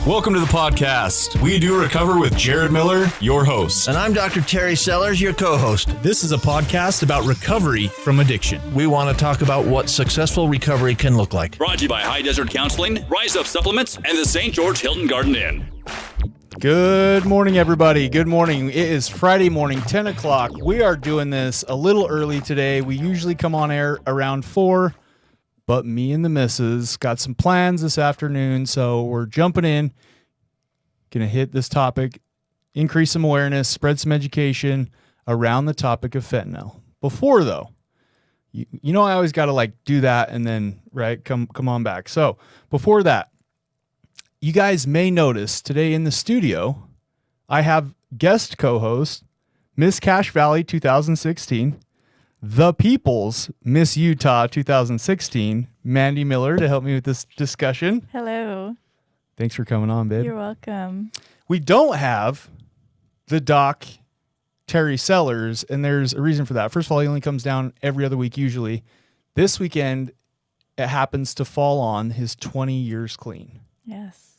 Welcome to the podcast. We do recover with Jared Miller, your host. And I'm Dr. Terry Sellers, your co-host. This is a podcast about recovery from addiction. We want to talk about what successful recovery can look like. Brought to you by High Desert Counseling, Rise Up Supplements, and the St. George Hilton Garden Inn. Good morning, everybody. Good morning. It is Friday morning, 10 o'clock. We are doing this a little early today. We usually come on air around 4, but me and the missus got some plans this afternoon, so we're jumping in. Going to hit this topic, increase some awareness, spread some education around the topic of fentanyl. Before, though, you know I always got to do that and then, right, come on back. So before that, you guys may notice today in the studio, I have guest co-host, Miss Cache Valley 2016, The People's Miss Utah 2016, Mandy Miller, to help me with this discussion. Hello. Thanks for coming on, babe. You're welcome. We don't have the doc, Terry Sellers, and there's a reason for that. First of all, he only comes down every other week usually. This weekend, it happens to fall on his 20 years clean. Yes.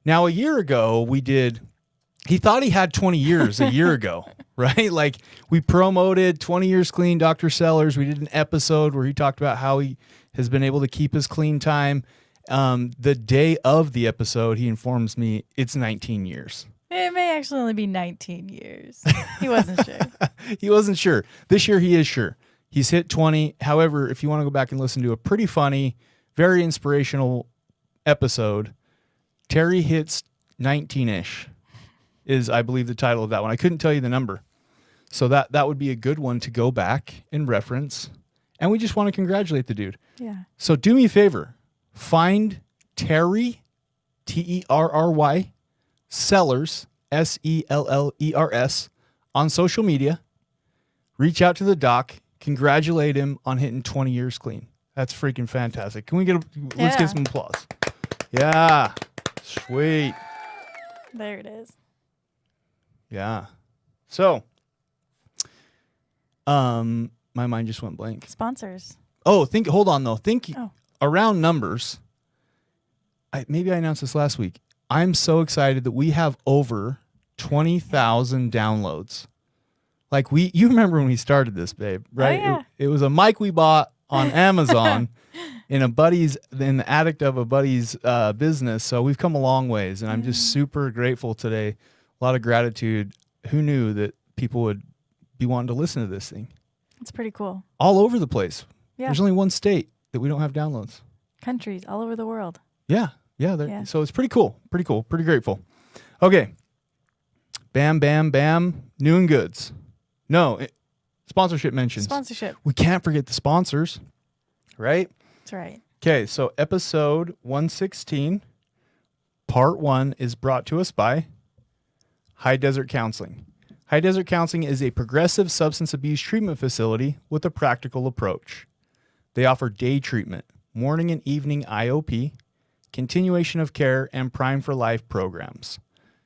Now, a year ago, he thought he had 20 years a year ago, right? We promoted 20 years clean, Dr. Sellers. We did an episode where he talked about how he has been able to keep his clean time. The day of the episode, he informs me it's 19 years. It may actually only be 19 years. He wasn't sure. He wasn't sure. This year, he is sure. He's hit 20. However, if you want to go back and listen to a pretty funny, very inspirational episode, Terry hits 19-ish is, I believe, the title of that one. I couldn't tell you the number. So that would be a good one to go back and reference. And we just want to congratulate the dude. Yeah. So do me a favor. Find Terry, Terry, Sellers, Sellers, on social media. Reach out to the doc. Congratulate him on hitting 20 years clean. That's freaking fantastic. Can we let's get some applause. Yeah. Sweet. There it is. Yeah. So, my mind just went blank. Sponsors. Oh, hold on though. Oh. Around numbers. Maybe I announced this last week. I'm so excited that we have over 20,000 downloads. You remember when we started this, babe, right? Oh, yeah. It was a mic we bought on Amazon in the attic of a buddy's business. So we've come a long ways, and I'm just super grateful today. A lot of gratitude. Who knew that people would be wanting to listen to this thing? It's pretty cool. All over the place. Yeah. There's only one state that we don't have downloads. Countries all over the world. Yeah. Yeah. So it's pretty cool. Pretty grateful. Okay. Bam, bam, bam. New and goods. No, sponsorship mentions. Sponsorship. We can't forget the sponsors, right? That's right. Okay, so episode 116, part 1 is brought to us by High Desert Counseling. High Desert Counseling is a progressive substance abuse treatment facility with a practical approach. They offer day treatment, morning and evening IOP, continuation of care, and Prime for Life programs.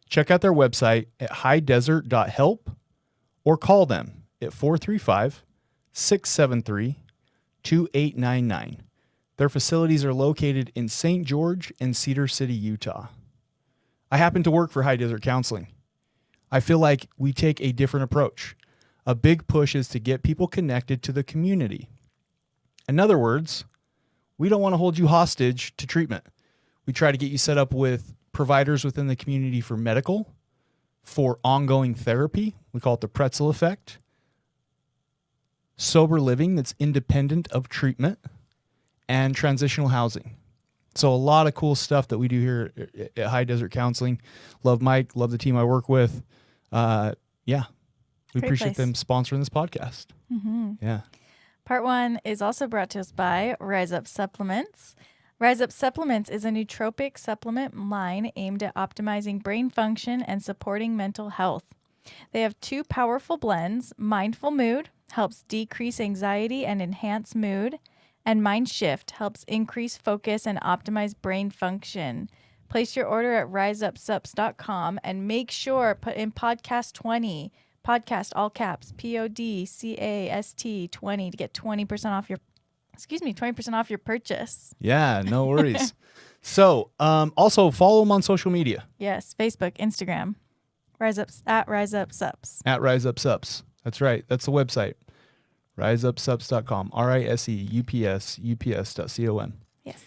Check out their website at highdesert.help or call them at 435-673-2899. Their facilities are located in St. George and Cedar City, Utah. I happen to work for High Desert Counseling. I feel like we take a different approach. A big push is to get people connected to the community. In other words, we don't want to hold you hostage to treatment. We try to get you set up with providers within the community for medical, for ongoing therapy. We call it the pretzel effect. Sober living that's independent of treatment, and transitional housing. So a lot of cool stuff that we do here at High Desert Counseling. Love Mike, love the team I work with. We Great appreciate place. them sponsoring this podcast. Mm-hmm. Yeah. Part 1 is also brought to us by Rise Up Supplements. Rise Up Supplements is a nootropic supplement line aimed at optimizing brain function and supporting mental health. They have 2 powerful blends. Mindful Mood helps decrease anxiety and enhance mood, and Mind Shift helps increase focus and optimize brain function. Place your order at riseupsups.com and make sure put in podcast 20, podcast all caps, PODCAST 20 to get 20% off your 20% off your purchase. Yeah, no worries. So, also follow them on social media Yes, Facebook, Instagram, Rise Up Sups. at Rise Up Sups. That's right. That's the website. RiseUpSups.com. RISEUPSUPS.com. Yes.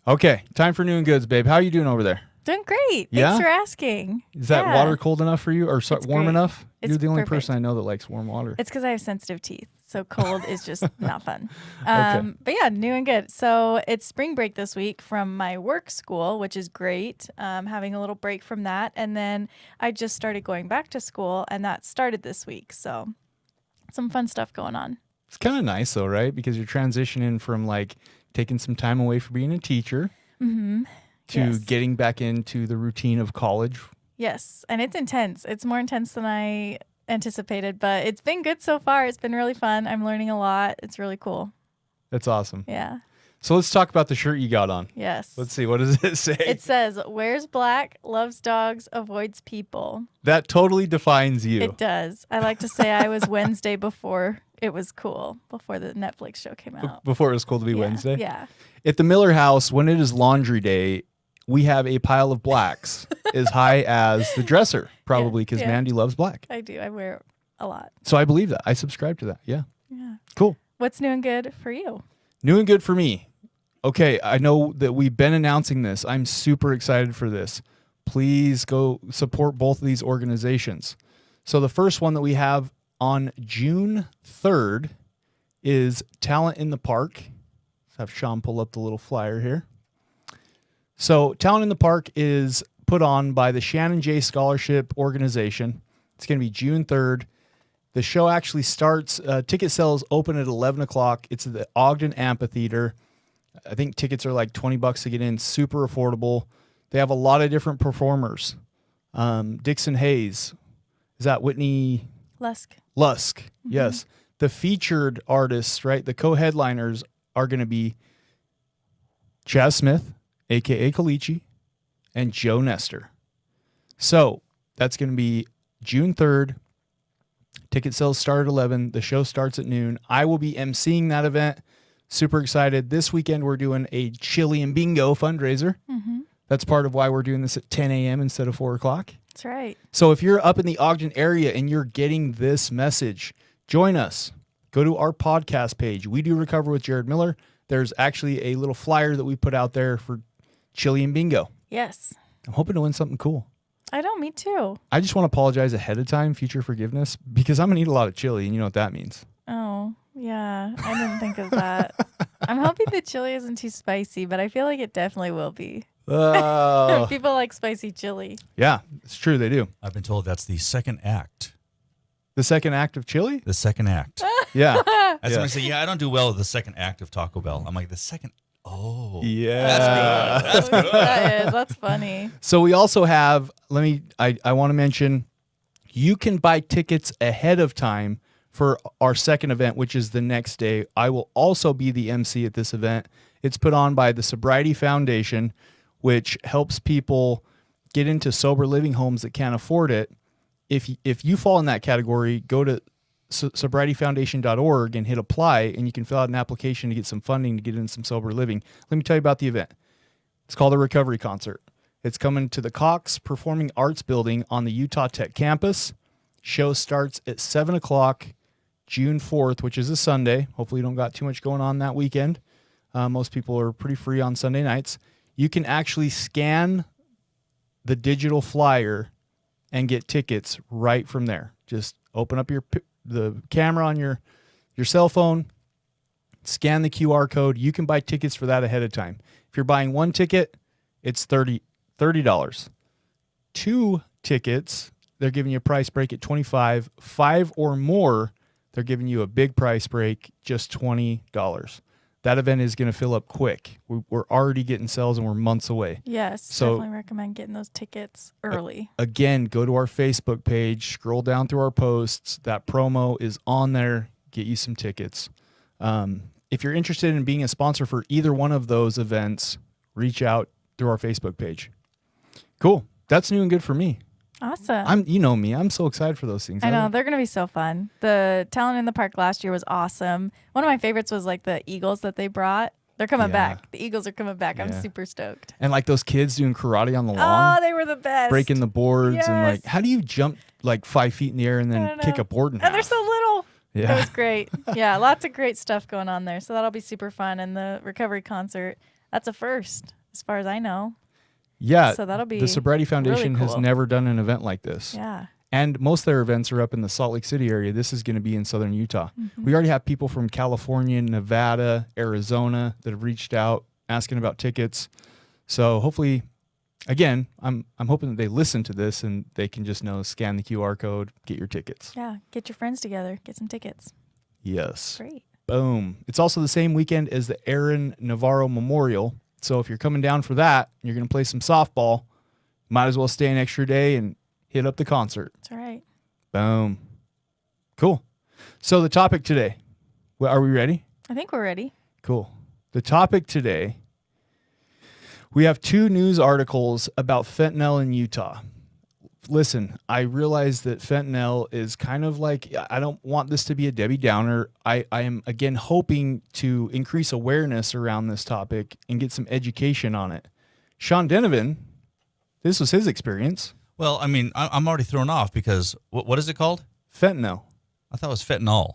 Okay, time for new and goods, babe. How are you doing over there? Doing great. Yeah? Thanks for asking. Is that Yeah. water cold enough for you, or It's warm great. enough? It's You're the only perfect. person I know that likes warm water. It's because I have sensitive teeth, so cold is just not fun. Okay. But yeah, new and good. So it's spring break this week from my work school, which is great. Having a little break from that, and then I just started going back to school, and that started this week. So some fun stuff going on. It's kind of nice though, right? Because you're transitioning from like taking some time away from being a teacher to Yes. getting back into the routine of college. Yes, and it's intense. It's more intense than I anticipated, but it's been good so far. It's been really fun. I'm learning a lot. It's really cool. That's awesome. Yeah. So let's talk about the shirt you got on. Yes. Let's see. What does it say? It says, wears black, loves dogs, avoids people. That totally defines you. It does. I like to say I was Wednesday before it was cool, before the Netflix show came out. Before it was cool to be Yeah, Wednesday. Yeah. At the Miller house, when it is laundry day, we have a pile of blacks as high as the dresser, probably because yeah. Mandy loves black. I do. I wear it a lot. So I believe that. I subscribe to that. Yeah. Yeah. Cool. What's new and good for you? New and good for me. Okay, I know that we've been announcing this. I'm super excited for this. Please go support both of these organizations. So the first one that we have on June 3rd is Talent in the Park. Let's have Sean pull up the little flyer here. So Talent in the Park is put on by the Shannon J. Scholarship Organization. It's going to be June 3rd. The show actually starts, ticket sales open at 11 o'clock. It's at the Ogden Amphitheater. I think tickets are like $20 to get in, super affordable. They have a lot of different performers. Dixon Hayes. Is that Whitney Lusk. Lusk? Yes. The featured artists, right? The co-headliners are going to be Chaz Smith, a.k.a. Kalichi, and Joe Nestor. So that's going to be June 3rd. Ticket sales start at 11. The show starts at noon. I will be emceeing that event. Super excited. This weekend, we're doing a chili and bingo fundraiser. That's part of why we're doing this at 10 a.m. instead of 4 o'clock. That's right. So if you're up in the Ogden area and you're getting this message, join us. Go to our podcast page. We Do Recover with Jared Miller. There's actually a little flyer that we put out there for chili and bingo. Yes. I'm hoping to win something cool. I know, me too. I just want to apologize ahead of time, future forgiveness, because I'm going to eat a lot of chili, and you know what that means. Oh, yeah. I didn't think of that. I'm hoping the chili isn't too spicy, but I feel like it definitely will be. Oh, People like spicy chili. yeah, it's true. They do. I've been told that's the second act. The second act of chili? The second act. Yeah. As somebody say, yeah, I don't do well with the second act of Taco Bell. I'm like, the second. Oh. Yeah. That's good. That's funny. So we also have, I want to mention, you can buy tickets ahead of time for our second event, which is the next day. I will also be the MC at this event. It's put on by the Sobriety Foundation, which helps people get into sober living homes that can't afford it. If you fall in that category, go to sobrietyfoundation.org and hit apply, and you can fill out an application to get some funding to get into some sober living. Let me tell you about the event. It's called a Recovery Concert. It's coming to the Cox Performing Arts Building on the Utah Tech campus. Show starts at 7 o'clock, June 4th, which is a Sunday. Hopefully you don't got too much going on that weekend. Most people are pretty free on Sunday nights. You can actually scan the digital flyer and get tickets right from there. Just open up the camera on your cell phone, scan the QR code. You can buy tickets for that ahead of time. If you're buying one ticket, it's $30. 2 tickets, they're giving you a price break at $25. 5 or more, they're giving you a big price break, just $20. That event is going to fill up quick. We're already getting sales and we're months away. Yes, So- definitely recommend getting those tickets early. Again, go to our Facebook page, scroll down through our posts. That promo is on there. Get you some tickets. If you're interested in being a sponsor for either one of those events, reach out through our Facebook page. Cool. That's new and good for me. Awesome. You know me. I'm so excited for those things. I know, they're going to be so fun. The Talent in the Park last year was awesome. One of my favorites was like the eagles that they brought. They're coming Yeah. back. The Eagles are coming back. I'm Yeah. super stoked. And like those kids doing karate on the lawn, Oh, they were the best. breaking the boards, and like, Yes. how do you jump like 5 feet in the air and I then don't kick know. a board in And they're half? so little. Yeah. That was great. Yeah, lots of great stuff going on there. So that'll be super fun. And the recovery concert, that's a first, as far as I know. Yeah. So that'll be the Sobriety Foundation really has cool. never done an event like this. Yeah. And most of their events are up in the Salt Lake City area. This is going to be in southern Utah. Mm-hmm. We already have people from California, Nevada, Arizona that have reached out asking about tickets. So hopefully, again, I'm hoping that they listen to this and they can just scan the QR code, get your tickets. Yeah. Get your friends together. Get some tickets. Yes. Great. Boom. It's also the same weekend as the Aaron Navarro Memorial. So if you're coming down for that, you're going to play some softball, might as well stay an extra day and hit up the concert. That's all right. Boom. Cool. So the topic today, are we ready? I think we're ready. Cool. The topic today, we have 2 news articles about fentanyl in Utah. Listen, I realize that fentanyl is kind of like, I don't want this to be a Debbie Downer. I am, again, hoping to increase awareness around this topic and get some education on it. Sean Denovan, this was his experience. Well, I mean, I'm already thrown off because what is it called? Fentanyl. I thought it was fentanyl.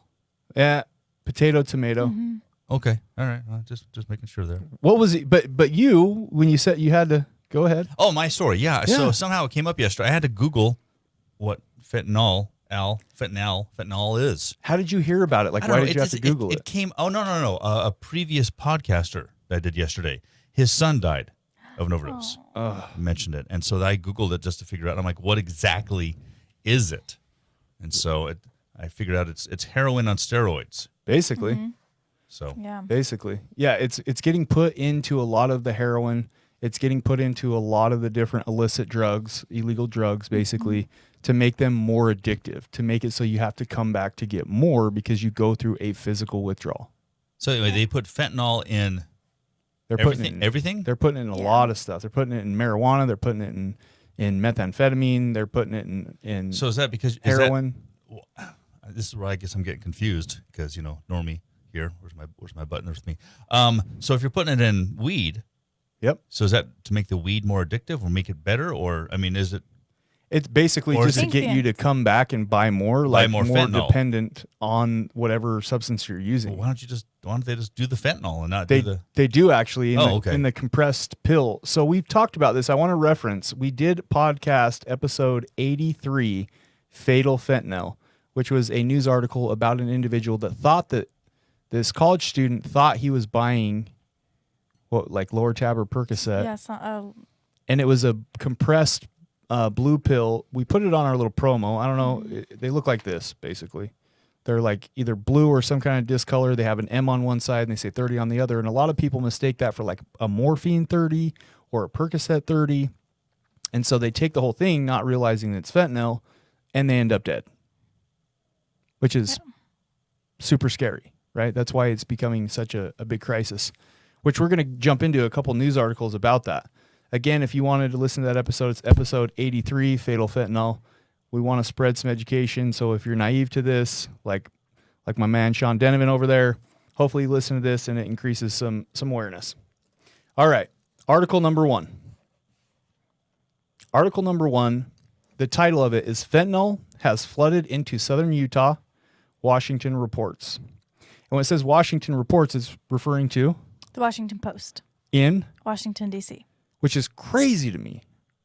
Yeah, potato, tomato. Mm-hmm. Okay, all right. Just making sure there. What was it? But you, when you said you had to, go ahead. Oh, my story. Yeah. Yeah. So somehow it came up yesterday. I had to Google what fentanyl is. How did you hear about it? Like, I don't why know. did you have to Google it? It came. Oh no. A previous podcaster that I did yesterday. His son died of an overdose. Mentioned it, and so I Googled it just to figure out. I'm like, what exactly is it? And so I figured out it's heroin on steroids. Basically. Mm-hmm. So Yeah. Basically. Yeah, it's getting put into a lot of the heroin. It's getting put into a lot of the different illicit drugs, illegal drugs, basically, to make them more addictive, to make it so you have to come back to get more because you go through a physical withdrawal. So anyway, they put fentanyl in They're everything. putting it in, Everything. They're putting it in a lot of stuff. They're putting it in marijuana. They're putting it in methamphetamine. They're putting it in So is that because heroin. This is where I guess I'm getting confused because normie here. Where's my button? There's me. So if you're putting it in weed, Yep. so is that to make the weed more addictive or make it better, or I mean, is it? It's basically Or just to is get you to come back and buy more, like more more fentanyl. dependent on whatever substance you're using. Well, why don't they just do the fentanyl and not They do the? they do actually Okay. in the compressed pill. So we've talked about this. I want to reference. We did podcast episode 83, Fatal Fentanyl, which was a news article about an individual that thought that this college student thought he was buying like Lortab or Percocet, Yeah. So, and it was a compressed blue pill. We put it on our little promo. I don't know. They look like this basically. They're like either blue or some kind of discolor. They have an M on one side and they say 30 on the other. And a lot of people mistake that for like a morphine 30 or a Percocet 30. And so they take the whole thing, not realizing that it's fentanyl, and they end up dead, which is super scary, right? That's why it's becoming such a big crisis, which we're going to jump into a couple news articles about that. Again, if you wanted to listen to that episode, it's episode 83, Fatal Fentanyl. We want to spread some education. So if you're naive to this, like my man Sean Denovan over there, hopefully you listen to this and it increases some awareness. All right. Article number 1. Article number 1, the title of it is Fentanyl has flooded into southern Utah, Washington reports. And when it says Washington reports, it's referring to the Washington Post, in, Washington, D.C. which is crazy to me,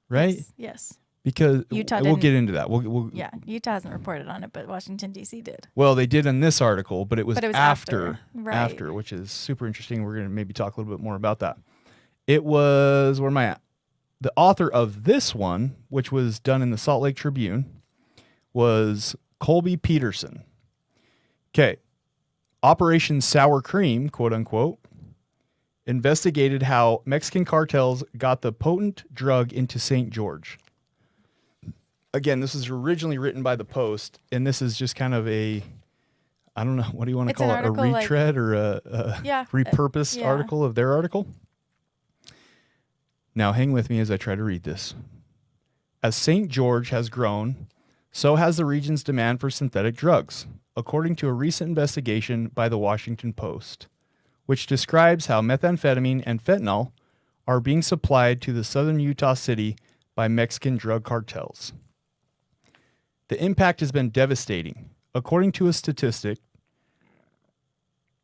right? Yes. Because Utah we'll didn't- get into that. We'll Yeah. Utah hasn't reported on it, but Washington, D.C. did. Well, they did in this article, but it was after. Right. after, which is super interesting. We're going to maybe talk a little bit more about that. It was, where am I at? The author of this one, which was done in the Salt Lake Tribune, was Colby Peterson. Okay. Operation Sour Cream, quote unquote, investigated how Mexican cartels got the potent drug into St. George. Again, this was originally written by the Post, and this is just kind of I don't know, what do you want to It's an call it? A article, like- retread or a Yeah, repurposed yeah. article of their article? Now, hang with me as I try to read this. As St. George has grown, so has the region's demand for synthetic drugs, according to a recent investigation by the Washington Post, which describes how methamphetamine and fentanyl are being supplied to the southern Utah city by Mexican drug cartels. The impact has been devastating. According to a statistic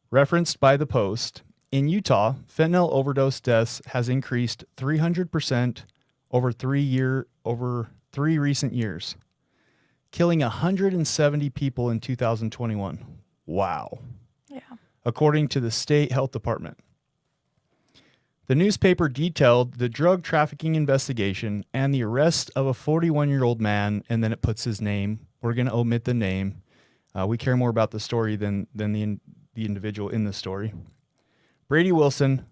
referenced by the Post, in Utah, fentanyl overdose deaths has increased 300% over 3 recent years, killing 170 people in 2021. Wow. Yeah. According to the state health department. The newspaper detailed the drug trafficking investigation and the arrest of a 41-year-old man, and then it puts his name. We're going to omit the name. We care more about the story than the individual in the story. Brady Wilson,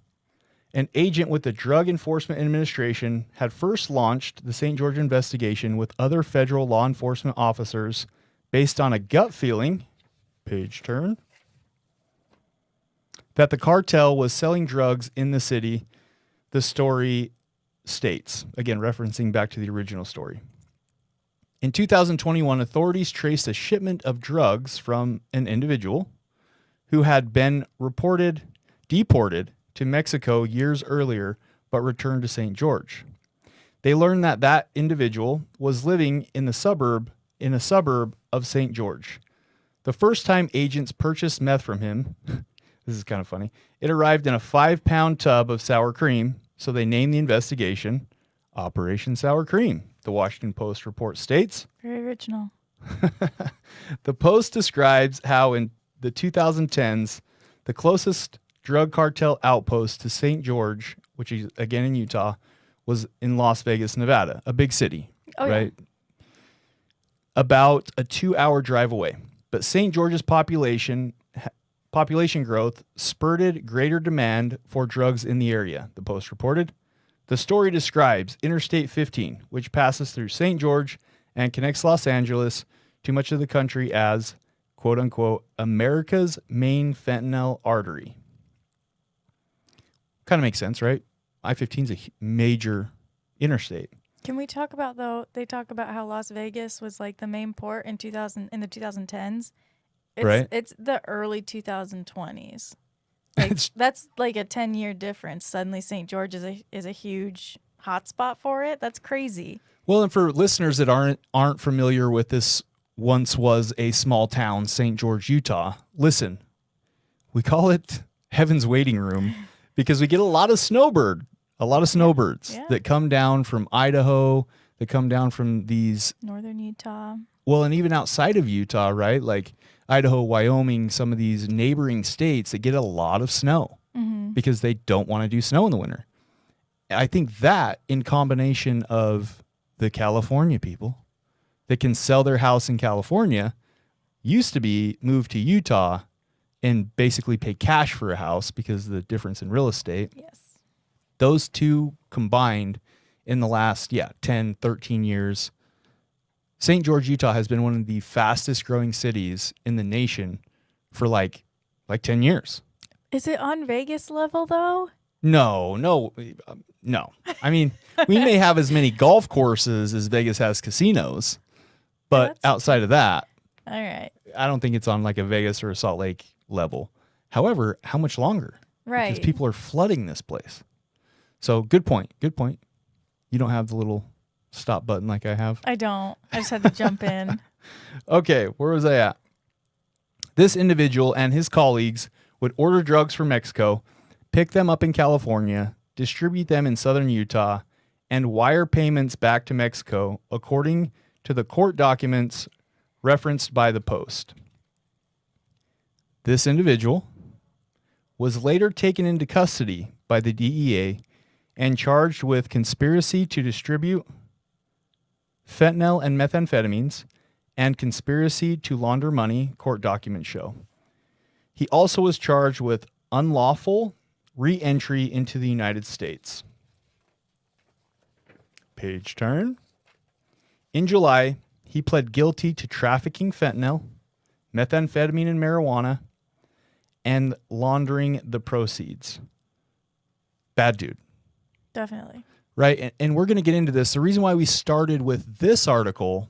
an agent with the Drug Enforcement Administration, had first launched the St. George investigation with other federal law enforcement officers based on a gut feeling, page turn, that the cartel was selling drugs in the city, the story states, again, referencing back to the original story. In 2021, authorities traced a shipment of drugs from an individual who had been deported to Mexico years earlier, but returned to St. George. They learned that that individual was living in a suburb of St. George. The first time agents purchased meth from him, this is kind of funny, it arrived in a 5-pound tub of sour cream, so they named the investigation Operation Sour Cream. The Washington Post report states. Very original. The Post describes how in the 2010s, the closest drug cartel outpost to St. George, which is again in Utah, was in Las Vegas, Nevada, a big city, right? Yeah. About a 2-hour drive away. But St. George's population growth spurred greater demand for drugs in the area, the Post reported. The story describes Interstate 15, which passes through St. George and connects Los Angeles to much of the country as, quote unquote, America's main fentanyl artery. Kind of makes sense, right? I-15 is a major interstate. Can we talk about, though, they talk about how Las Vegas was like the main port in the 2010s. It's the early 2020s. Like, that's like a 10-year difference. Suddenly St. George is a huge hotspot for it. That's crazy. Well, and for listeners that aren't familiar with this, once was a small town, St. George, Utah. Listen, we call it Heaven's Waiting Room because we get a lot of snowbirds that come down from Idaho, that come down from these northern Utah. Well, and even outside of Utah, right? Like Idaho, Wyoming, some of these neighboring states that get a lot of snow because they don't want to do snow in the winter. I think that in combination of the California people that can sell their house in California used to be moved to Utah and basically pay cash for a house because of the difference in real estate. Yes. Those two combined in the last, 10, 13 years, St. George, Utah has been one of the fastest growing cities in the nation for like 10 years. Is it on Vegas level though? No. I mean, we may have as many golf courses as Vegas has casinos, but outside of that, all right, I don't think it's on like a Vegas or a Salt Lake level. However, how much longer? Right. Because people are flooding this place. So good point. You don't have the little stop button like I have? I don't. I just had to jump in. Okay, where was I at? This individual and his colleagues would order drugs from Mexico, pick them up in California, distribute them in southern Utah, and wire payments back to Mexico, according to the court documents referenced by the Post. This individual was later taken into custody by the DEA and charged with conspiracy to distribute fentanyl and methamphetamines and conspiracy to launder money, court documents show. He also was charged with unlawful re-entry into the United States. Page turn. In July, he pled guilty to trafficking fentanyl, methamphetamine and marijuana, and laundering the proceeds. Bad dude. Definitely. Right? And we're going to get into this. The reason why we started with this article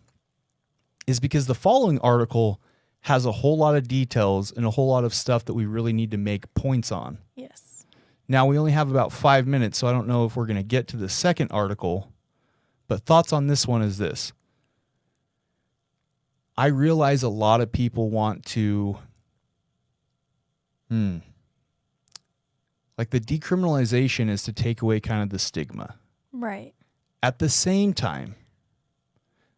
is because the following article has a whole lot of details and a whole lot of stuff that we really need to make points on. Yes. Now, we only have about 5 minutes, so I don't know if we're going to get to the second article, but thoughts on this one is this. I realize a lot of people want to, like the decriminalization is to take away kind of the stigma. Right. At the same time,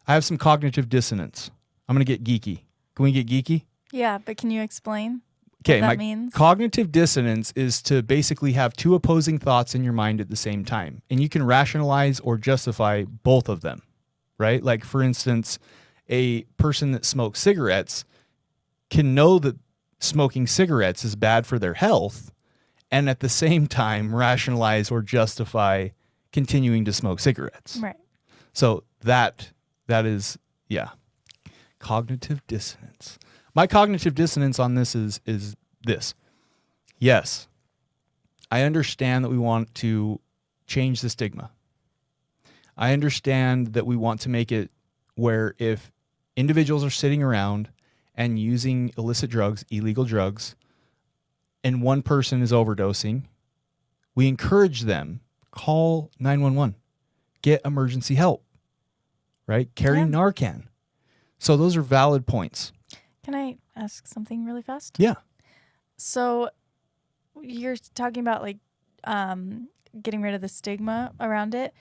I have some cognitive dissonance. I'm going to get geeky. Can we get geeky? Yeah, but can you explain Okay, what my that means? cognitive dissonance is to basically have two opposing thoughts in your mind at the same time. And you can rationalize or justify both of them, right? Like, for instance, a person that smokes cigarettes can know that smoking cigarettes is bad for their health and at the same time rationalize or justify continuing to smoke cigarettes. Right. So that is, yeah, cognitive dissonance. My cognitive dissonance on this is this. Yes, I understand that we want to change the stigma. I understand that we want to make it where if individuals are sitting around and using illicit drugs, illegal drugs, and one person is overdosing, we encourage them, call 911, get emergency help, right? Carry Yeah. Narcan. So those are valid points. Can I ask something really fast? Yeah. So you're talking about like getting rid of the stigma around it.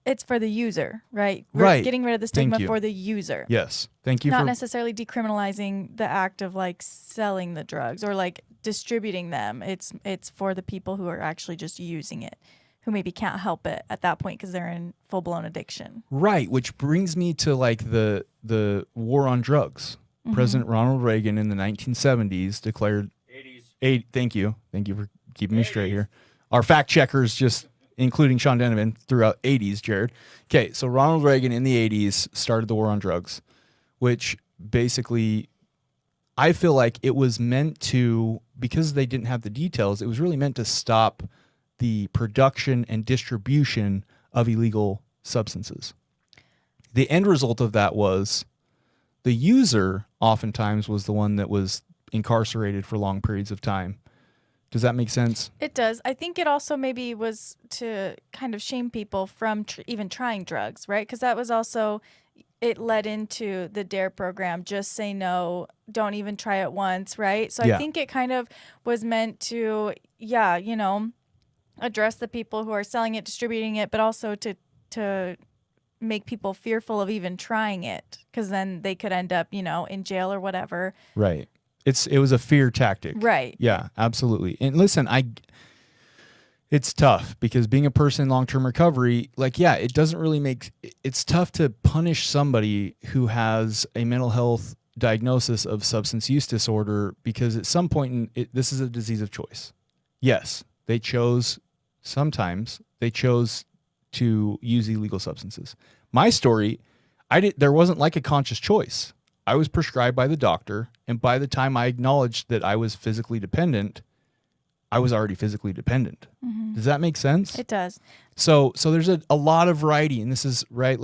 It's for the user, right? We're Right. getting rid of the Thank stigma you. for the user. Yes. Thank you Not for necessarily decriminalizing the act of like selling the drugs or like distributing them. It's for the people who are actually just using it, who maybe can't help it at that point because they're in full blown addiction. right, which brings me to like the war on drugs. President Ronald Reagan in the 1970s declared 80s. Thank you for keeping me straight here. Our fact checkers just including Sean Donovan throughout 80s, Jared. Okay, so Ronald Reagan in the 80s started the war on drugs, which basically I feel like it was meant to, because they didn't have the details, it was really meant to stop the production and distribution of illegal substances. The end result of that was the user oftentimes was the one that was incarcerated for long periods of time. Does that make sense? It does. I think it also maybe was to kind of shame people from even trying drugs, right? Because that was also, it led into the DARE program, just say no, don't even try it once, right? So Yeah. I think it kind of was meant to, address the people who are selling it, distributing it, but also to make people fearful of even trying it, because then they could end up, in jail or whatever. Right. It was a fear tactic. Right. Yeah, absolutely. And listen, it's tough because being a person in long-term recovery, it doesn't really it's tough to punish somebody who has a mental health diagnosis of substance use disorder because at some point this is a disease of choice. Yes, sometimes they chose to use illegal substances. My story, there wasn't like a conscious choice. I was prescribed by the doctor, and by the time I acknowledged that I was physically dependent, I was already physically dependent. Mm-hmm. Does that make sense? It does. So there's a lot of variety, and this is right.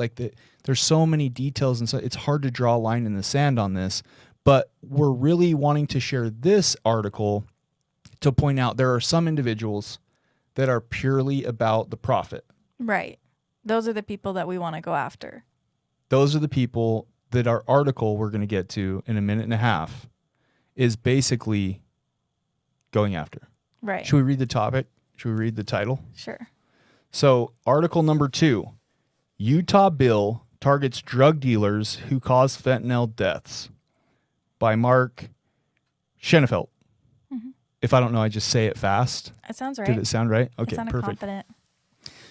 There's so many details, and so it's hard to draw a line in the sand on this. But we're really wanting to share this article to point out there are some individuals that are purely about the profit. Right. Those are the people that we want to go after. Those are the people that our article we're going to get to in a minute and a half is basically going after. Right. Should we read the topic? Should we read the title? Sure. So, article number 2, Utah bill targets drug dealers who cause fentanyl deaths, by Mark Schenefeld. Mm-hmm. If I don't know, I just say it fast. It sounds right. Did it sound right? Okay, it sounded perfect. confident.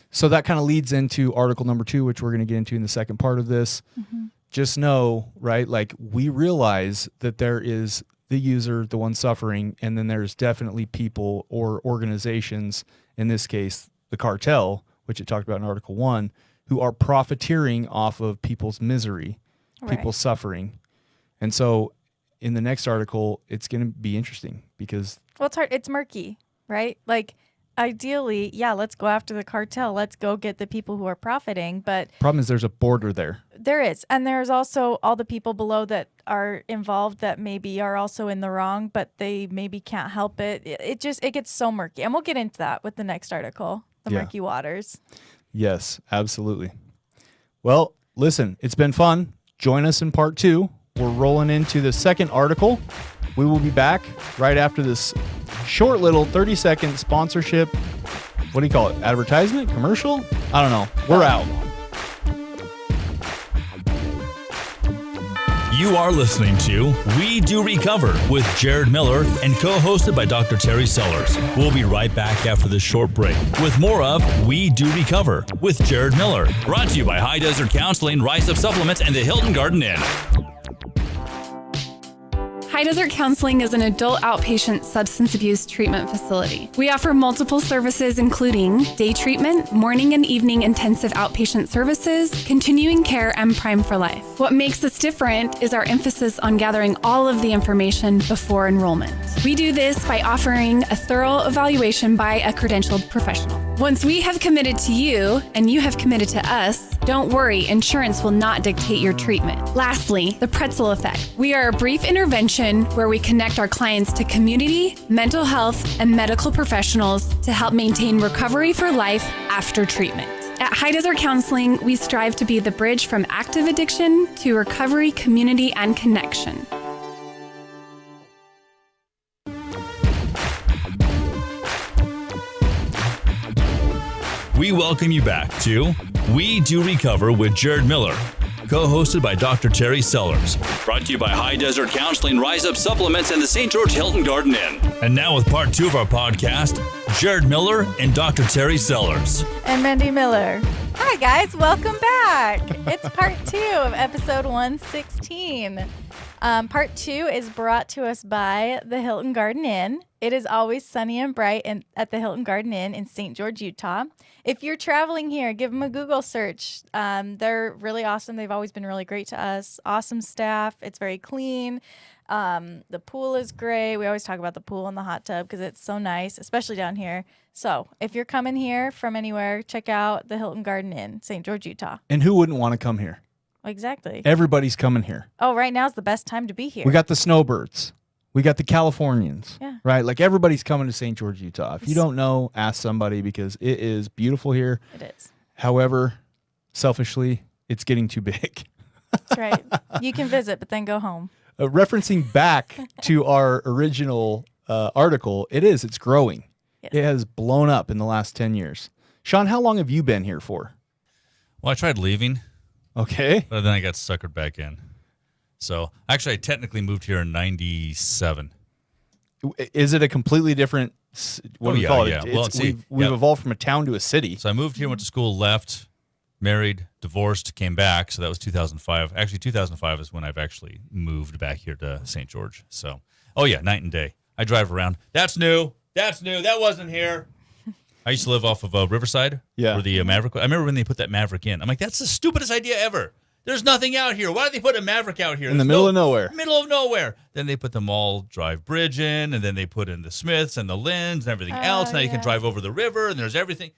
So that kind of leads into article number 2, which we're going to get into in the second part of this. Mm-hmm. Just know, right, we realize that there is the user, the one suffering, and then there's definitely people or organizations, in this case, the cartel, which it talked about in article 1, who are profiteering off of people's misery, people's suffering. And so in the next article, it's going to be interesting because... Well, it's hard. It's murky, right? ideally, yeah, let's go after the cartel. Let's go get the people who are profiting. But Problem is there's a border there. there is. And there's also all the people below that are involved that maybe are also in the wrong, but they maybe can't help it. It gets so murky. And we'll get into that with the next article, the Yeah. murky waters. Yes, absolutely. Well, listen, it's been fun. Join us in part 2. We're rolling into the second article. We will be back right after this short little 30-second sponsorship. What do you call it? Advertisement? Commercial? I don't know. We're out. You are listening to We Do Recover with Jared Miller and co-hosted by Dr. Terry Sellers. We'll be right back after this short break with more of We Do Recover with Jared Miller. Brought to you by High Desert Counseling, Rise Up Supplements, and the Hilton Garden Inn. High Desert Counseling is an adult outpatient substance abuse treatment facility. We offer multiple services including day treatment, morning and evening intensive outpatient services, continuing care, and Prime for Life. What makes us different is our emphasis on gathering all of the information before enrollment. We do this by offering a thorough evaluation by a credentialed professional. Once we have committed to you and you have committed to us, don't worry, insurance will not dictate your treatment. Lastly, the pretzel effect. We are a brief intervention where we connect our clients to community, mental health, and medical professionals to help maintain recovery for life after treatment. At High Desert Counseling, we strive to be the bridge from active addiction to recovery, community, and connection. We welcome you back to We Do Recover with Jared Miller, co-hosted by Dr. Terry Sellers. Brought to you by High Desert Counseling, Rise Up Supplements, and the St. George Hilton Garden Inn. And now with part 2 of our podcast, Jared Miller and Dr. Terry Sellers. And Mandy Miller. Hi, guys. Welcome back. It's part 2 of episode 116. Part 2 is brought to us by the Hilton Garden Inn. It is always sunny and bright at the Hilton Garden Inn in St. George, Utah. If you're traveling here, give them a Google search. They're really awesome. They've always been really great to us. Awesome staff. It's very clean. The pool is great. We always talk about the pool and the hot tub because it's so nice, especially down here. So if you're coming here from anywhere, check out the Hilton Garden Inn, St. George, Utah. And who wouldn't want to come here? Exactly. Everybody's coming here. Oh, right now's the best time to be here. We got the snowbirds. We got the Californians. Yeah. Right? Like everybody's coming to St. George, Utah. If you don't know, ask somebody because it is beautiful here. It is. However, selfishly, it's getting too big. That's right. You can visit, but then go home. Referencing back to our original article, it's growing. Yes. It has blown up in the last 10 years. Sean, how long have you been here for? Well, I tried leaving, Okay. but then I got suckered back in. So actually, I technically moved here in '97. Is it a completely different, what do we call it? Yeah. Well, We've evolved from a town to a city. So I moved here, went to school, left, married, divorced, came back. So that was 2005. Actually, 2005 is when I've actually moved back here to St. George. So, oh yeah, night and day. I drive around. That's new. That's new. That wasn't here. I used to live off of Riverside. Yeah. Where the Maverick. I remember when they put that Maverick in. I'm like, that's the stupidest idea ever. There's nothing out here. Why did they put a Maverick out here? In the middle of nowhere. Middle of nowhere. Then they put the Mall Drive Bridge in, and then they put in the Smiths and the Linns and everything else. Now you can drive over the river, and there's everything.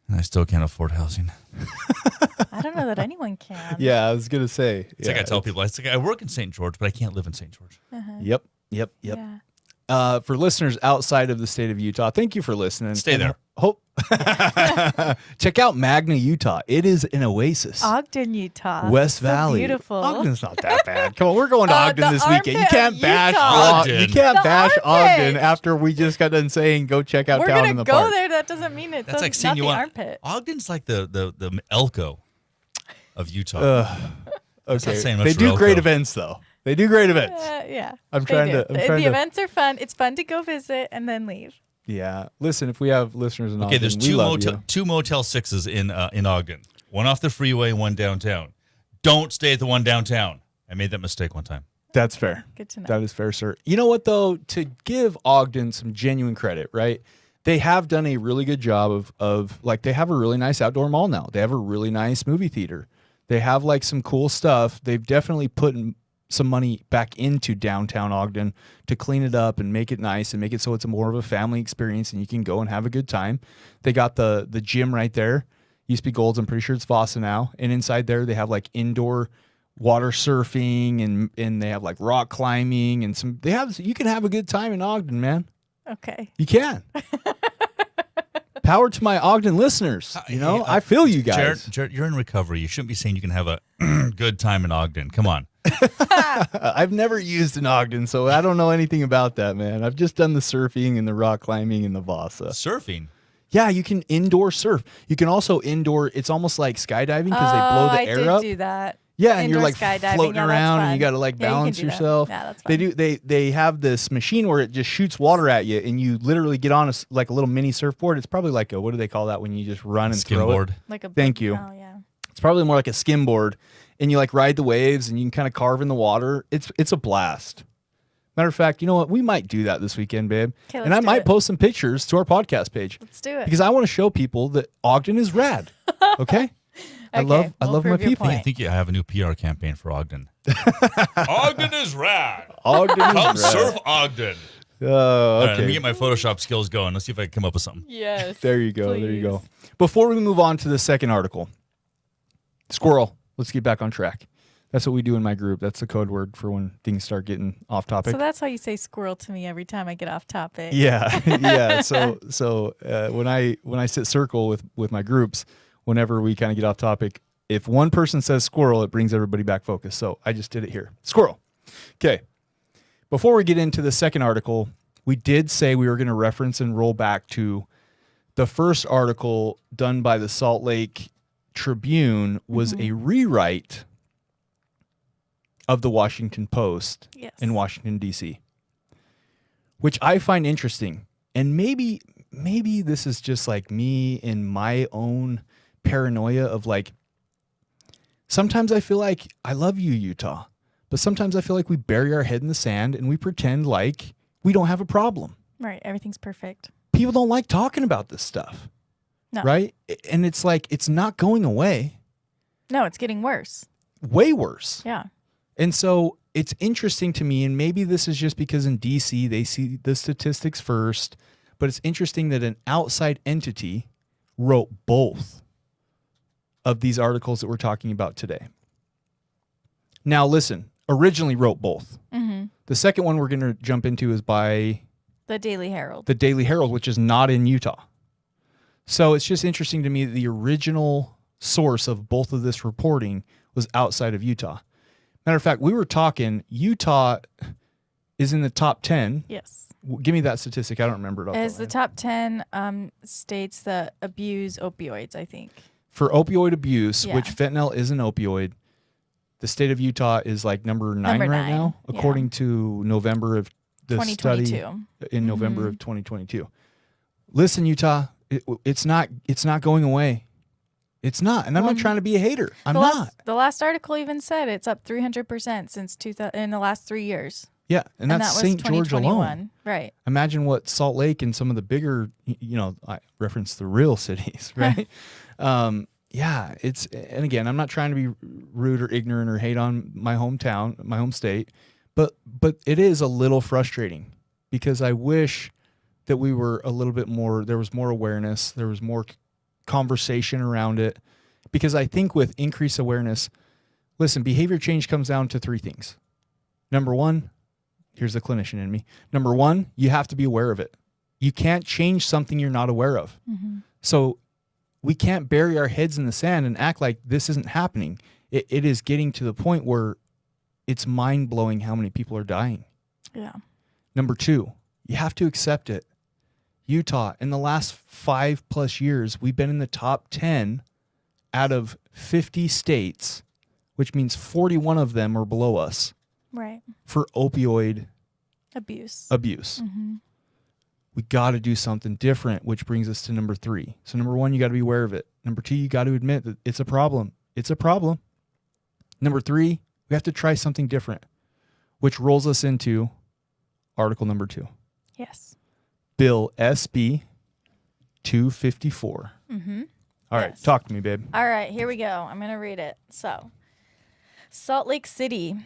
And I still can't afford housing. I don't know that anyone can. Yeah, I was going to say. It's like I tell people, it's like I work in St. George, but I can't live in St. George. Yep. Yeah. For listeners outside of the state of Utah, thank you for listening. Stay there. Hope check out Magna, Utah. It is an oasis. Ogden, Utah. West So Valley. beautiful. Ogden's not that bad. Come on, we're going to Ogden the this weekend. You armpit can't of bash Utah. Ogden. You Ogden. can't The bash armpit. Ogden after we just got done saying go check out We're town going in to the go park. there. That doesn't mean it's That's like not saying the you want armpit. Ogden's like the Elko of Utah. Okay. not saying much They for do Elko. great events though. They do great events. Yeah. I'm they trying do. to- I'm The trying to- events are fun. It's fun to go visit and then leave. Yeah. Listen, if we have listeners in Okay, Ogden, there's we two love you. two Motel 6s in Ogden. One off the freeway, one downtown. Don't stay at the one downtown. I made that mistake one time. That's fair. Good to know. That is fair, sir. You know what, though? To give Ogden some genuine credit, right? They have done a really good job of like, they have a really nice outdoor mall now. They have a really nice movie theater. They have like some cool stuff. They've definitely put some money back into downtown Ogden to clean it up and make it nice and make it so it's more of a family experience and you can go and have a good time. They got the gym right there. Used to be Gold's. I'm pretty sure it's Vasa now. And inside there, they have like indoor water surfing and they have like rock climbing and you can have a good time in Ogden, man. Okay. You can. Power to my Ogden listeners. I feel you guys. Jared, you're in recovery. You shouldn't be saying you can have a good time in Ogden. Come on. I've never used an Ogden, so I don't know anything about that, man. I've just done the surfing and the rock climbing and the Vasa. Surfing? Yeah, you can indoor surf. You can also indoor, it's almost like skydiving because they blow the air up. I did do that. Yeah, and Indoor you're like skydiving. floating Yeah, around that's and you got to like fun. balance Yeah, you can do yourself. that. Yeah, that's fun. They have this machine where it just shoots water at you and you literally get on like a little mini surfboard. It's probably like what do they call that when you just run and throw it? Skimboard. Thank you. Oh, yeah. It's probably more like a skimboard and you like ride the waves and you can kind of carve in the water. It's a blast. Matter of fact, you know what? We might do that this weekend, babe. Okay, and I might post some pictures to our podcast page. Let's do it. Because I want to show people that Ogden is rad. Okay? I love my prove your people. I point. think I have a new PR campaign for Ogden. Ogden is rad. Ogden is Come rad. surf Ogden. Oh, All right, okay. let me get my Photoshop skills going. Let's see if I can come up with something. Yes. There you go. There you go. please. Before we move on to the second article, squirrel. Let's get back on track. That's what we do in my group. That's the code word for when things start getting off topic. So that's why you say squirrel to me every time I get off topic. Yeah, yeah. So when I sit circle with my groups, whenever we kind of get off topic, if one person says squirrel, it brings everybody back focused. So I just did it here. Squirrel. Okay. Before we get into the second article, we did say we were going to reference and roll back to the first article done by the Salt Lake Tribune was a rewrite of the Washington Post Yes. in Washington, D.C., which I find interesting. And maybe this is just like me in my own paranoia of like, sometimes I feel like I love you, Utah, but sometimes I feel like we bury our head in the sand and we pretend like we don't have a problem. Right. Everything's perfect. People don't like talking about this stuff. No. Right? And it's like, it's not going away. No, it's getting worse. Way worse. Yeah. And so it's interesting to me, and maybe this is just because in DC they see the statistics first, but it's interesting that an outside entity wrote both of these articles that we're talking about today. Now, listen, originally wrote both. Mm-hmm. The second one we're going to jump into is by The Daily Herald. the Daily Herald, which is not in Utah. So it's just interesting to me that the original source of both of this reporting was outside of Utah. Matter of fact, we were talking, Utah is in the top 10. Yes. Give me that statistic. I don't remember it. Off As the the top 10 states that abuse opioids, I think. For opioid abuse, Yeah. which fentanyl is an opioid, the state of Utah is like number 9 Number right 9, now, yeah. according to November of the study 2022. in November of 2022. Listen, Utah, it's not going away. It's not. And I'm not trying to be a hater. I'm not. The last article even said it's up 300% since in the last 3 years. Yeah. And that's that was St. George alone. 2021. Right. Imagine what Salt Lake and some of the bigger, I reference the real cities, right? Yeah, and again, I'm not trying to be rude or ignorant or hate on my hometown, my home state, but it is a little frustrating because I wish that we were a little bit more, there was more awareness, there was more conversation around it, because I think with increased awareness, listen, behavior change comes down to 3 things. Number 1, here's the clinician in me. Number 1, you have to be aware of it. You can't change something you're not aware of. Mm-hmm. So we can't bury our heads in the sand and act like this isn't happening. It is getting to the point where it's mind-blowing how many people are dying. Yeah. Number 2, you have to accept it. Utah, in the last 5+ years, we've been in the top 10 out of 50 states, which means 41 of them are below us Right. for opioid Abuse. abuse. Mm-hmm. We got to do something different, which brings us to number 3. So number 1, you got to be aware of it. Number 2, you got to admit that it's a problem. It's a problem. Number 3, we have to try something different, which rolls us into article number 2. Yes. Bill SB 254. Mm-hmm. All right, Yes. talk to me, babe. All right, here we go. I'm going to read it. So, Salt Lake City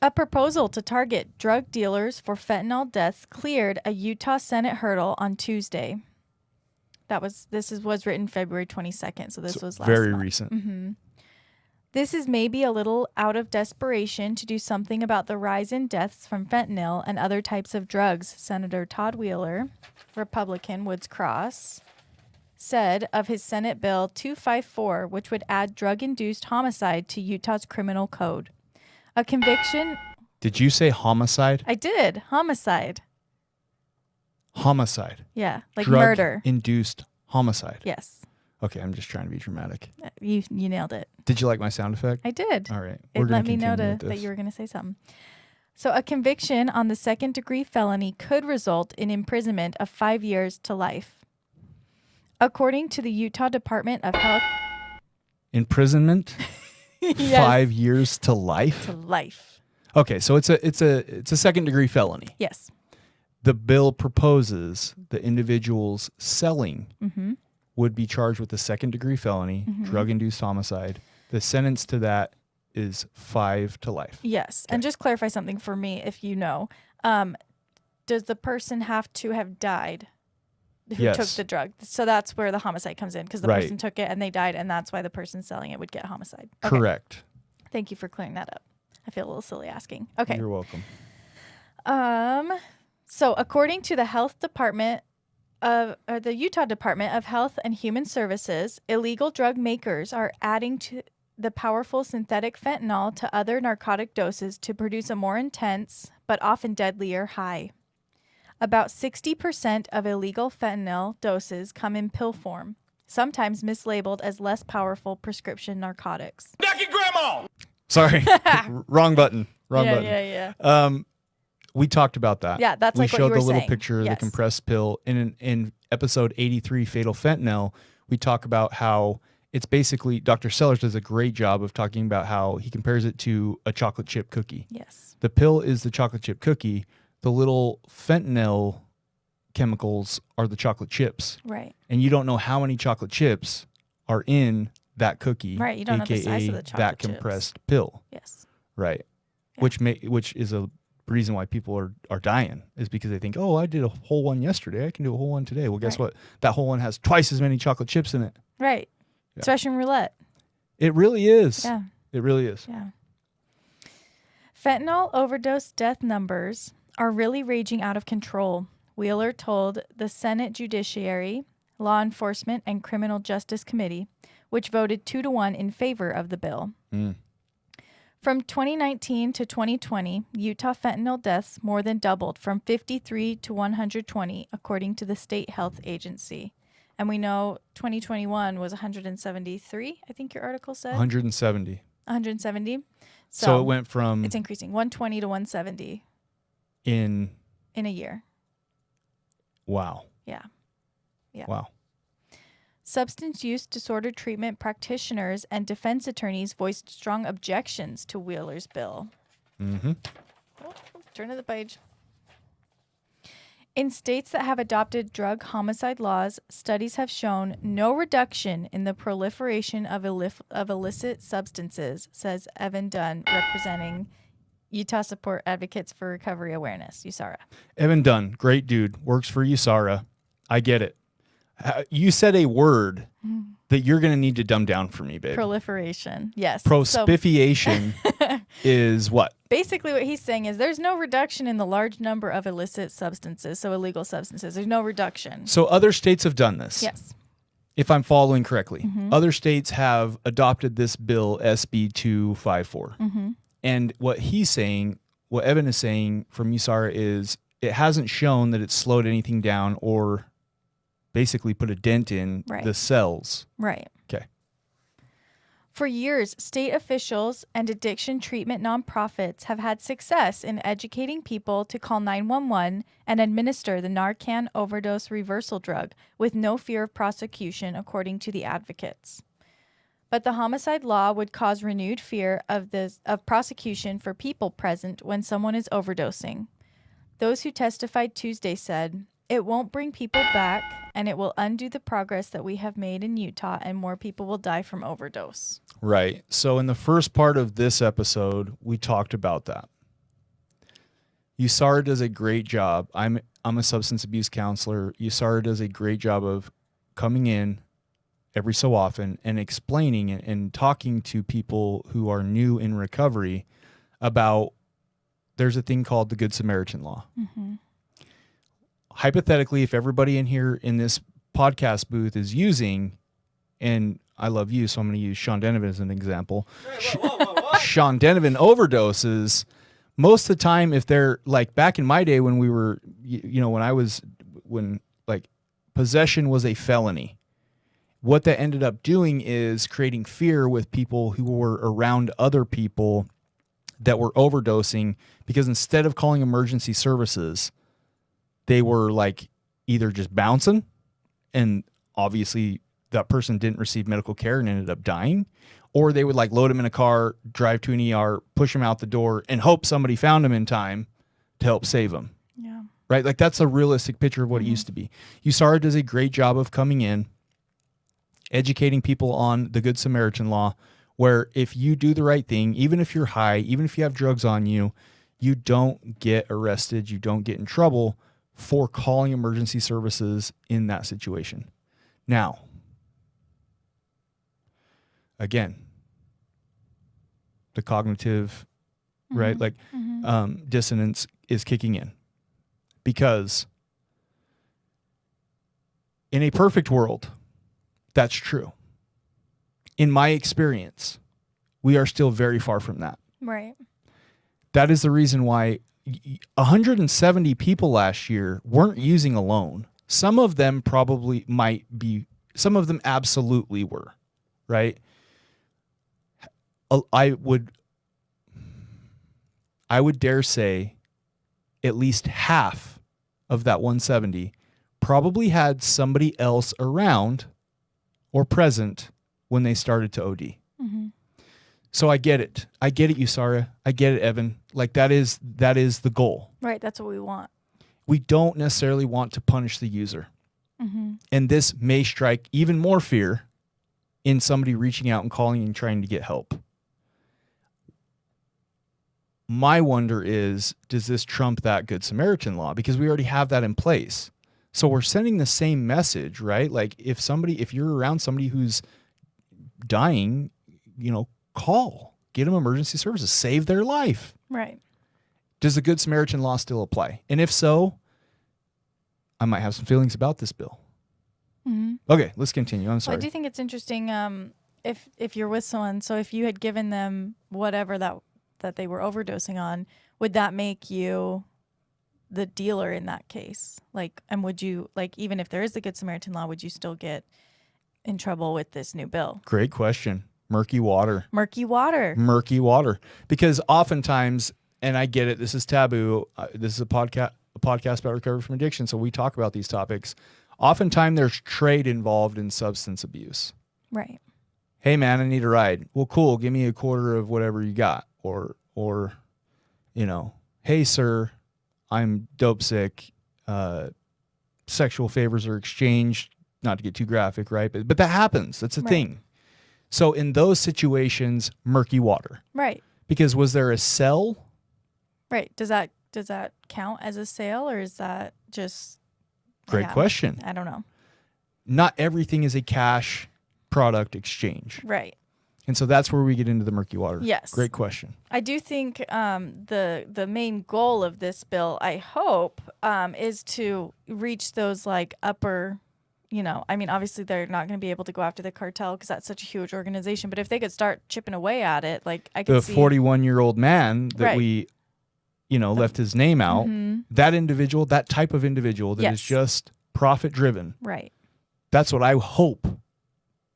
A proposal to target drug dealers for fentanyl deaths cleared a Utah Senate hurdle on Tuesday. Was written February 22nd, so this was last very month. recent. This is maybe a little out of desperation to do something about the rise in deaths from fentanyl and other types of drugs, Senator Todd Wheeler, Republican, Woods Cross, said of his Senate Bill 254, which would add drug-induced homicide to Utah's criminal code. A conviction... Did you say homicide? I did. Homicide. Homicide. Yeah, like murder. Drug-induced homicide. Yes. Okay, I'm just trying to be dramatic. You nailed it. Did you like my sound effect? I did. All right. It let me know that you were going to say something. So a conviction on the second-degree felony could result in imprisonment of 5 years to life. According to the Utah Department of Health... Imprisonment? Yes. 5 years to life? To life. Okay, so it's a second-degree felony. Yes. The bill proposes the individuals selling would be charged with a second-degrry felony, drug-induced homicide. The sentence to that is 5 to life. Yes. Okay. And just clarify something for me, if you know. Does the person have to have died who took the drug? So that's where the homicide comes in, because the person took it and they died, and that's why the person selling it would get homicide. Okay. Correct. Thank you for clearing that up. I feel a little silly asking. Okay. You're welcome. So according to the the Utah Department of Health and Human Services, illegal drug makers are adding to the powerful synthetic fentanyl to other narcotic doses to produce a more intense but often deadlier high. About 60% of illegal fentanyl doses come in pill form, sometimes mislabeled as less powerful prescription narcotics. Ducky Grandma! Sorry. Wrong button. Wrong button. Yeah. We talked about that. Yeah, that's we like what you showed were the little saying. picture of Yes. the compressed pill. In episode 83, Fatal Fentanyl, we talk about how it's basically, Dr. Sellers does a great job of talking about how he compares it to a chocolate chip cookie. Yes. The pill is the chocolate chip cookie. The little fentanyl chemicals are the chocolate chips. Right. And you don't know how many chocolate chips are in that cookie. Right. You don't know the size of the that chocolate compressed pill. Yes. Right. Yeah. Which is a reason why people are dying, is because they think, oh, I did a whole one yesterday, I can do a whole one today. Well, guess what? That whole one has twice as many chocolate chips in it. Right. Yeah. It's Russian roulette. It really is. Yeah. It really is. Yeah. Fentanyl overdose death numbers are really raging out of control, Wheeler told the Senate Judiciary, Law Enforcement, and Criminal Justice Committee, which voted 2-1 in favor of the bill. From 2019 to 2020, Utah fentanyl deaths more than doubled, from 53 to 120, according to the state health agency. And we know 2021 was 173, I think your article said. 170. 170. So it went from... It's increasing, 120 to 170. In a year. Wow. Yeah. Wow. Substance use disorder treatment practitioners and defense attorneys voiced strong objections to Wheeler's bill. Turn to the page. In states that have adopted drug homicide laws, studies have shown no reduction in the proliferation of illicit substances, says Evan Dunn, representing Utah Support Advocates for Recovery Awareness, USARA. Evan Dunn, great dude, works for USARA. I get it. You said a word that you're going to need to dumb down for me, babe. Proliferation, yes. Prospification is what? Basically what he's saying is there's no reduction in the large number of illicit substances, so illegal substances. There's no reduction. So other states have done this. Yes. If I'm following correctly. Other states have adopted this bill, SB 254. And what he's saying, what Evan is saying from USARA is it hasn't shown that it's slowed anything down or basically put a dent in the cells. Right. Okay. For years, state officials and addiction treatment nonprofits have had success in educating people to call 911 and administer the Narcan overdose reversal drug with no fear of prosecution, according to the advocates. But the homicide law would cause renewed fear of prosecution for people present when someone is overdosing. Those who testified Tuesday said, "It won't bring people back, and it will undo the progress that we have made in Utah, and more people will die from overdose." Right. So in the first part of this episode, we talked about that. USARA does a great job. I'm a substance abuse counselor. USARA does a great job of coming in every so often and explaining and talking to people who are new in recovery about there's a thing called the Good Samaritan Law. Mm-hmm. Hypothetically, if everybody in here in this podcast booth is using, and I love you, so I'm going to use Sean Denovan as an example. Sean Denovan overdoses. Most of the time, if they're like back in my day when we were, when possession was a felony, what that ended up doing is creating fear with people who were around other people that were overdosing, because instead of calling emergency services, they were like either just bouncing, and obviously that person didn't receive medical care and ended up dying, or they would like load him in a car, drive to an ER, push him out the door, and hope somebody found him in time to help save him. Yeah. Right? Like that's a realistic picture of what it used to be. USARA does a great job of coming in, educating people on the Good Samaritan Law, where if you do the right thing, even if you're high, even if you have drugs on you, you don't get arrested, you don't get in trouble for calling emergency services in that situation. Now, again, the cognitive, right, like dissonance is kicking in, because in a perfect world, that's true. In my experience, we are still very far from that. Right. That is the reason why 170 people last year weren't using alone. Some of them probably might be, some of them absolutely were, right? I would dare say at least half of that 170 probably had somebody else around or present when they started to OD. Mm-hmm. So I get it. I get it, USARA. I get it, Evan. Like that is the goal. Right. That's what we want. We don't necessarily want to punish the user. Mm-hmm. And this may strike even more fear in somebody reaching out and calling and trying to get help. My wonder is, does this trump that Good Samaritan Law? Because we already have that in place. So we're sending the same message, right? Like if you're around somebody who's dying, call, get them emergency services, save their life. Right. Does the Good Samaritan Law still apply? And if so, I might have some feelings about this bill. Mm-hmm. Okay, let's continue. I'm sorry. Well, I do think it's interesting if you're with someone, so if you had given them whatever that they were overdosing on, would that make you the dealer in that case? Like, and would you, like, even if there is the Good Samaritan Law, would you still get in trouble with this new bill? Great question. Murky water. Murky water. Murky water. Because oftentimes, and I get it, this is taboo. This is a podcast about recovery from addiction, so we talk about these topics. Oftentimes, there's trade involved in substance abuse. Right. Hey, man, I need a ride. Well, cool. Give me a quarter of whatever you got. Or, hey, sir, I'm dope sick. Sexual favors are exchanged. Not to get too graphic, right? But that happens. That's a thing. So in those situations, murky water. Right. Because was there a sell? Right. Does that count as a sale, or is that just Great question. I don't know. Not everything is a cash product exchange. Right. And so that's where we get into the murky water. Yes. Great question. I do think the main goal of this bill, I hope, is to reach those like upper, obviously they're not going to be able to go after the cartel because that's such a huge organization. But if they could start chipping away at it, like I could see the 41-year-old man that we, left his name out, that individual, that type of individual that is just profit driven. Right. That's what I hope,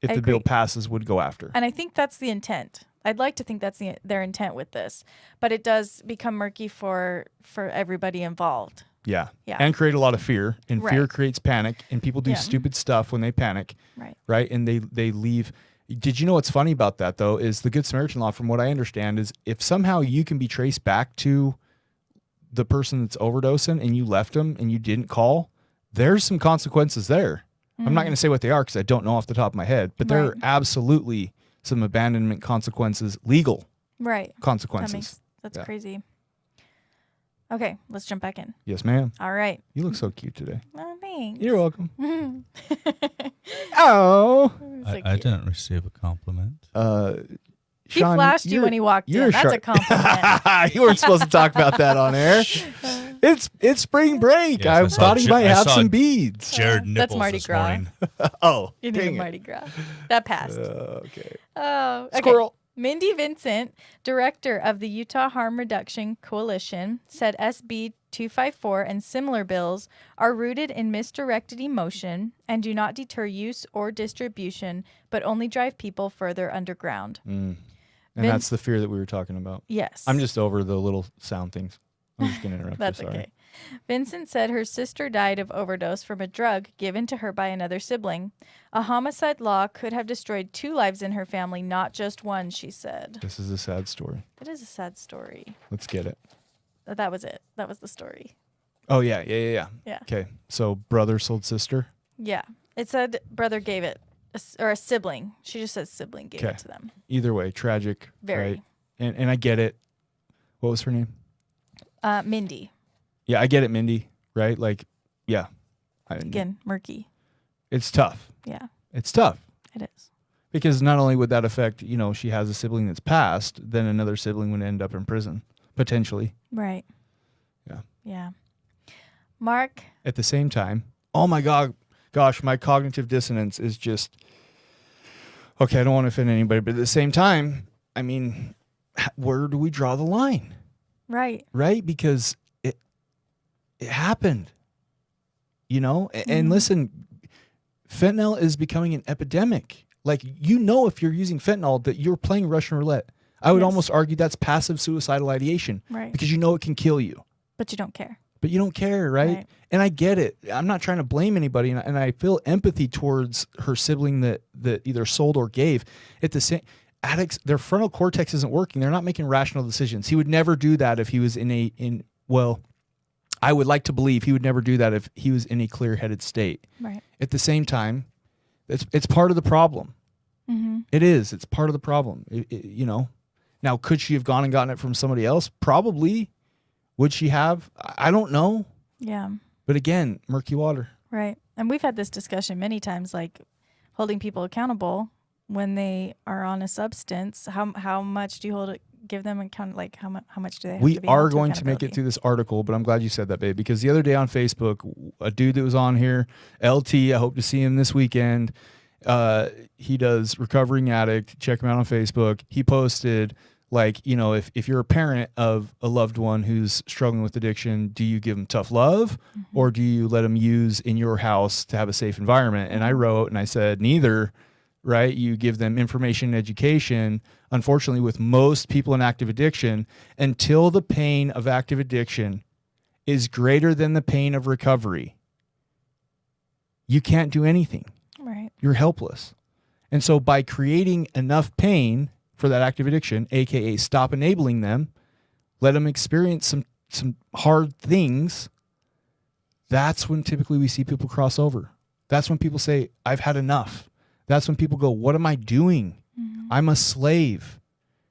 if I the bill agree. passes, would go after. And I think that's the intent. I'd like to think that's their intent with this, but it does become murky for everybody involved. Yeah. Yeah. And create a lot of fear, and fear Right. creates panic, and people do Yeah. stupid stuff when they panic. Right. Right. And they leave. Did you know what's funny about that though, is the Good Samaritan Law, from what I understand, is if somehow you can be traced back to the person that's overdosing and you left them and you didn't call, there's some consequences there. I'm not going to say what they are because I don't know off the top of my head, but there are absolutely some abandonment consequences, legal Right. consequences. That's crazy. Okay, let's jump back in. Yes, ma'am. All right. You look so cute today. Oh, thanks. You're welcome. Oh. So I cute. didn't receive a compliment. He Sean, flashed you you're- when he walked you're in. That's a sharp. compliment. You weren't supposed to talk about that on air. It's spring break. Yes, I I saw thought he might I have saw some beads. Jared That's nipples Mardi this Gras. morning. Oh, You need dang a it. Mardi Gras. That passed. Okay. Oh, okay. Squirrel. Mindy Vincent, director of the Utah Harm Reduction Coalition, said SB 254 and similar bills are rooted in misdirected emotion and do not deter use or distribution, but only drive people further underground. And Vince- that's the fear that we were talking about. Yes. I'm just over the little sound things. I'm just going to interrupt That's you. Sorry. okay. Vincent said her sister died of overdose from a drug given to her by another sibling. A homicide law could have destroyed 2 lives in her family, not just one, she said. This is a sad story. It is a sad story. Let's get it. That was it. That was the story. Oh, yeah. Yeah. Okay. So brother sold sister. Yeah. It said brother gave it, or a sibling. She just says sibling gave Okay. it to them. Either way, tragic. Very. Right? And I get it. What was her name? Mindy. Yeah, I get it, Mindy. Right? Like, yeah. Again, murky. It's tough. Yeah, It's tough. it is. Because not only would that affect, she has a sibling that's passed, then another sibling would end up in prison, potentially. Right. Yeah. Yeah. Mark. At the same time, oh my gosh, my cognitive dissonance is just, okay, I don't want to offend anybody, but at the same time, I mean, where do we draw the line? Right. Right? Because it happened, and listen, fentanyl is becoming an epidemic. Like, if you're using fentanyl, that you're playing Russian roulette. I would Yes. almost argue that's passive suicidal ideation. Right. Because it can kill you. But you don't care. But you don't care, right? Right. And I get it. I'm not trying to blame anybody, and I feel empathy towards her sibling that either sold or gave. At the same, addicts, their frontal cortex isn't working. They're not making rational decisions. He would never do that if he was I would like to believe he would never do that if he was in a clear-headed state. Right. At the same time, it's part of the problem. Mm-hmm. It is. It's part of the problem. Now, could she have gone and gotten it from somebody else? Probably. Would she have? I don't know. Yeah. But again, murky water. Right. And we've had this discussion many times, like holding people accountable when they are on a substance. How much do you give them account? Like how much do they have We to be are held going to make it accountability? through this article, but I'm glad you said that, babe, because the other day on Facebook, a dude that was on here, LT, I hope to see him this weekend. He does Recovering Addict. Check him out on Facebook. He posted, if you're a parent of a loved one who's struggling with addiction, do you give them tough love or do you let them use in your house to have a safe environment? And I wrote and I said, neither, right? You give them information and education. Unfortunately, with most people in active addiction, until the pain of active addiction is greater than the pain of recovery, you can't do anything. Right. You're helpless. And so by creating enough pain for that active addiction, aka stop enabling them, let them experience some hard things, that's when typically we see people cross over. That's when people say, I've had enough. That's when people go, what am I doing? I'm a slave.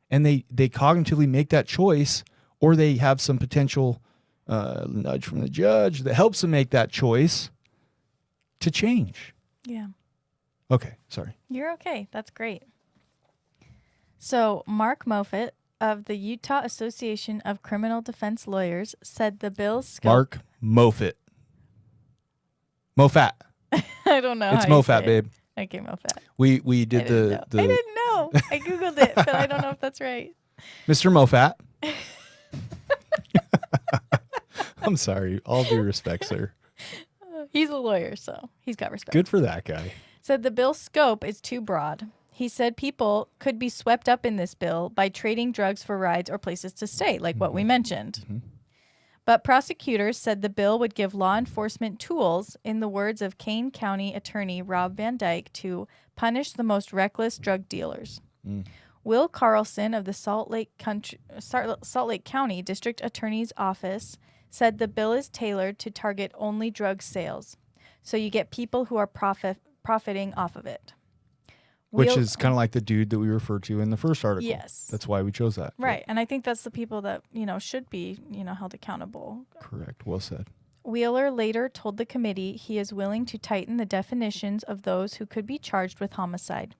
And they cognitively make that choice, or they have some potential nudge from the judge that helps them make that choice to change. Yeah. Okay, sorry. You're okay. That's great. So, Mark Moffitt of the Utah Association of Criminal Defense Lawyers said the bill's scope. Mark Moffitt. Mofat. I don't know. It's how you Mofat, say it. babe. Okay, Mofat. We I did didn't the know. I didn't know. I Googled it, but I don't know if that's right. Mr. Mofat. I'm sorry. All due respect, sir. He's a lawyer, so he's got respect. Good for that guy. Said the bill's scope is too broad. He said people could be swept up in this bill by trading drugs for rides or places to stay, like what we mentioned. But prosecutors said the bill would give law enforcement tools, in the words of Kane County Attorney Rob Van Dyke, to punish the most reckless drug dealers. Will Carlson of the Salt Lake County District Attorney's Office said the bill is tailored to target only drug sales, so you get people who are profiting off of it. Which is kind of like the dude that we referred to in the first article. Yes. That's why we chose that. Right. And I think that's the people that, should be, held accountable. Correct. Well said. Wheeler later told the committee he is willing to tighten the definitions of those who could be charged with homicide.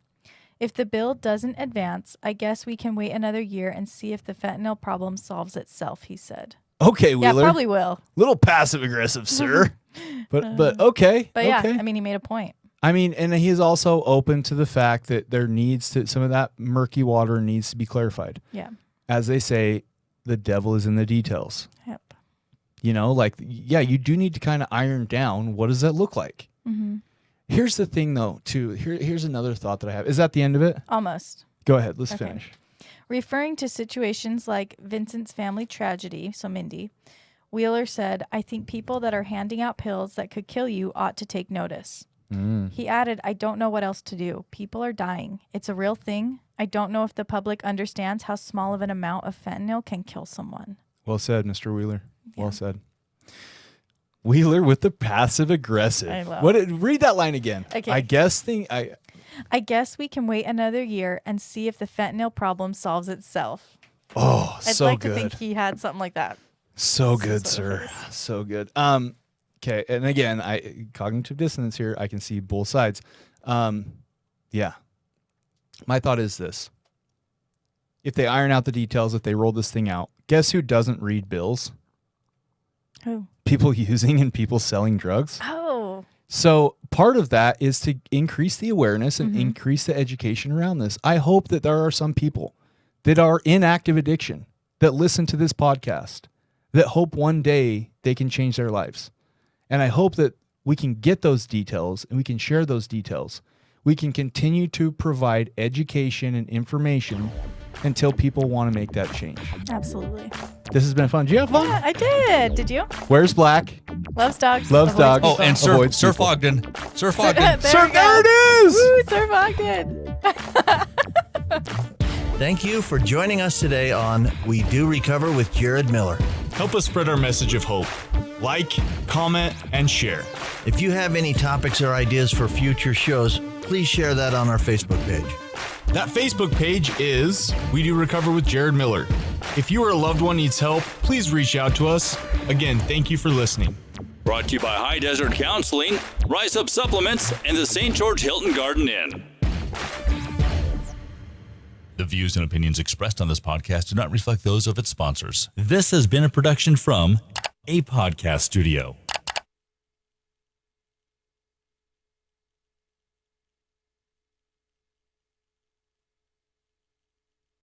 If the bill doesn't advance, I guess we can wait another year and see if the fentanyl problem solves itself, he said. Okay, Wheeler. Yeah, probably will. Little passive aggressive, sir. but okay. But yeah, okay. I mean, he made a point. I mean, and he is also open to the fact that there needs to, some of that murky water needs to be clarified. Yeah. As they say, the devil is in the details. Yep. You do need to kind of iron down what does that look like. Mm-hmm. Here's the thing, though, too. Here's another thought that I have. Is that the end of it? Almost. Go ahead. Let's Okay. finish. Referring to situations like Vincent's family tragedy, so Mindy, Wheeler said, I think people that are handing out pills that could kill you ought to take notice. He added, I don't know what else to do. People are dying. It's a real thing. I don't know if the public understands how small of an amount of fentanyl can kill someone. Well said, Mr. Wheeler. Yeah. Well said. Wheeler with the passive aggressive. I love Read that line again. Okay. I guess we can wait another year and see if the fentanyl problem solves itself. Oh, I'd so like good. to think he had something like that. So good, sort sir. of So good. Okay, and again, cognitive dissonance here. I can see both sides. Yeah. My thought is this: if they iron out the details, if they roll this thing out, guess who doesn't read bills? Who? People using and people selling drugs. Oh. So part of that is to increase the awareness and increase the education around this. I hope that there are some people that are in active addiction that listen to this podcast that hope one day they can change their lives. And I hope that we can get those details and we can share those details. We can continue to provide education and information until people want to make that change. Absolutely. This has been fun. Did you have fun? Yeah, I did. Did you? Where's Black? Loves dogs. Loves avoids dogs. Oh, people. and Avoids Surf people. Ogden. Surf Ogden. Sir, we go. there it is! Woo, Surf Ogden. Thank you for joining us today on We Do Recover with Jared Miller. Help us spread our message of hope. Like, comment, and share. If you have any topics or ideas for future shows, please share that on our Facebook page. That Facebook page is We Do Recover with Jared Miller. If you or a loved one needs help, please reach out to us. Again, thank you for listening. Brought to you by High Desert Counseling, Rise Up Supplements, and the St. George Hilton Garden Inn. The views and opinions expressed on this podcast do not reflect those of its sponsors. This has been a production from a podcast studio.